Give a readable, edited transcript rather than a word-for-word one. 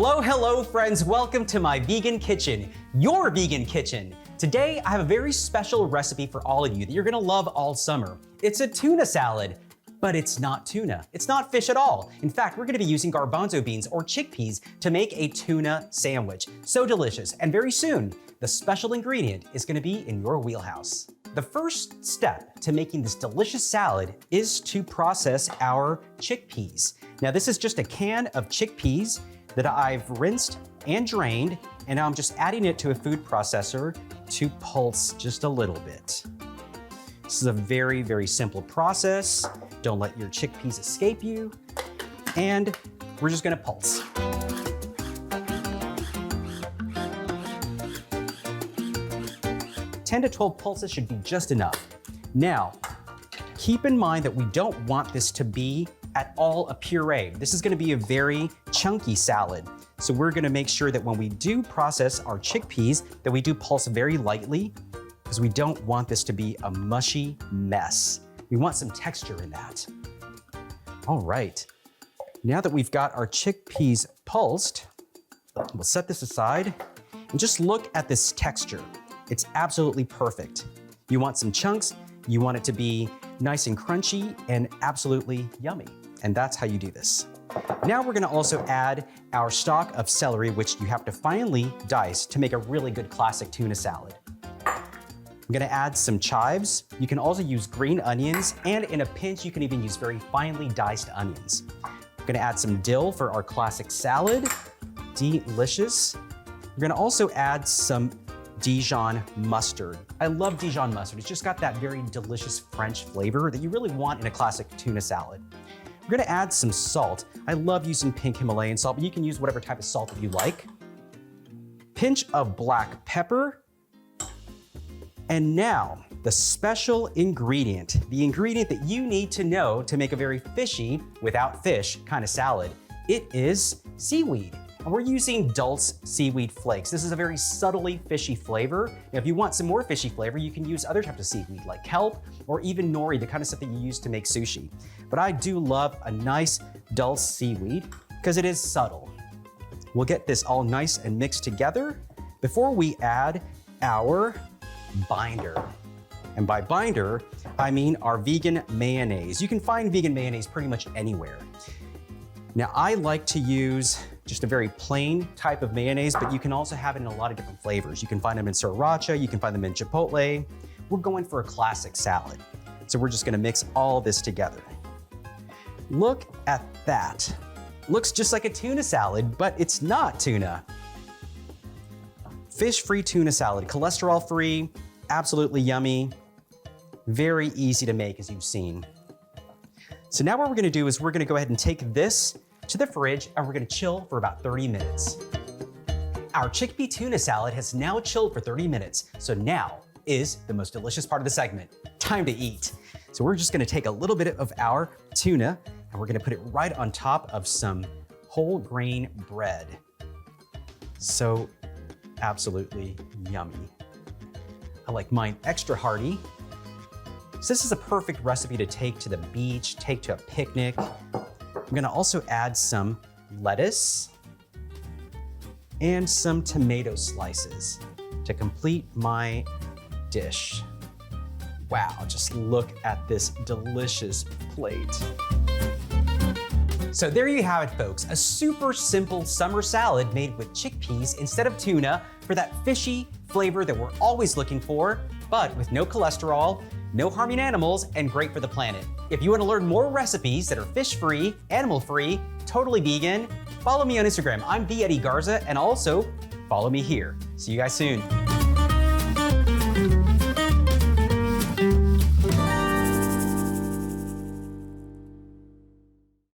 Hello, hello friends. Welcome to my vegan kitchen, your vegan kitchen. Today, I have a very special recipe for all of you that you're gonna love all summer. It's a tuna salad, but it's not tuna. It's not fish at all. In fact, we're gonna be using garbanzo beans or chickpeas to make a tuna sandwich. So delicious, and very soon, the special ingredient is gonna be in your wheelhouse. The first step to making this delicious salad is to process our chickpeas. Now, this is just a can of chickpeas that I've rinsed and drained, and now I'm just adding it to a food processor to pulse just a little bit. This is a very, very simple process. Don't let your chickpeas escape you. And we're just gonna pulse. "10 to 12 pulses should be just enough. Now, keep in mind that we don't want this to be at all a puree. This is gonna be a very chunky salad. So we're gonna make sure that when we do process our chickpeas, that we do pulse very lightly, because we don't want this to be a mushy mess. We want some texture in that. All right, now that we've got our chickpeas pulsed, we'll set this aside and just look at this texture. It's absolutely perfect. You want some chunks, you want it to be nice and crunchy and absolutely yummy. And that's how you do this. Now we're gonna also add our stock of celery, which you have to finely dice to make a really good classic tuna salad. I'm gonna add some chives. You can also use green onions, and in a pinch, you can even use very finely diced onions. I'm gonna add some dill for our classic salad. Delicious. We're gonna also add some Dijon Mustard. I love Dijon Mustard. It's just got that very delicious French flavor that you really want in a classic tuna salad. We're gonna add some salt. I love using pink Himalayan salt, but you can use whatever type of salt that you like. Pinch of black pepper. And now, the special ingredient, the ingredient that you need to know to make a very fishy, without fish kind of salad. It is seaweed. And we're using Dulse seaweed flakes. This is a very subtly fishy flavor. Now, if you want some more fishy flavor, you can use other types of seaweed like kelp or even nori, the kind of stuff that you use to make sushi. But I do love a nice Dulse seaweed because it is subtle. We'll get this all nice and mixed together before we add our binder. And by binder, I mean our vegan mayonnaise. You can find vegan mayonnaise pretty much anywhere. Now, I like to use just a very plain type of mayonnaise, but you can also have it in a lot of different flavors. You can find them in sriracha, you can find them in chipotle. We're going for a classic salad. So we're just gonna mix all this together. Look at that. Looks just like a tuna salad, but it's not tuna. Fish-free tuna salad, cholesterol-free, absolutely yummy, very easy to make as you've seen. So now what we're gonna do is we're gonna go ahead and take this to the fridge and we're gonna chill for about 30 minutes. Our chickpea tuna salad has now chilled for 30 minutes. So now is the most delicious part of the segment, time to eat. So we're just gonna take a little bit of our tuna and we're gonna put it right on top of some whole grain bread. So absolutely yummy. I like mine extra hearty. So this is a perfect recipe to take to the beach, take to a picnic. I'm gonna also add some lettuce and some tomato slices to complete my dish. Wow, just look at this delicious plate. So there you have it, folks. A super simple summer salad made with chickpeas instead of tuna for that fishy flavor that we're always looking for, but with no cholesterol, no harming animals, and great for the planet. If you want to learn more recipes that are fish-free, animal-free, totally vegan, follow me on Instagram. I'm Garza, and also follow me here. See you guys soon.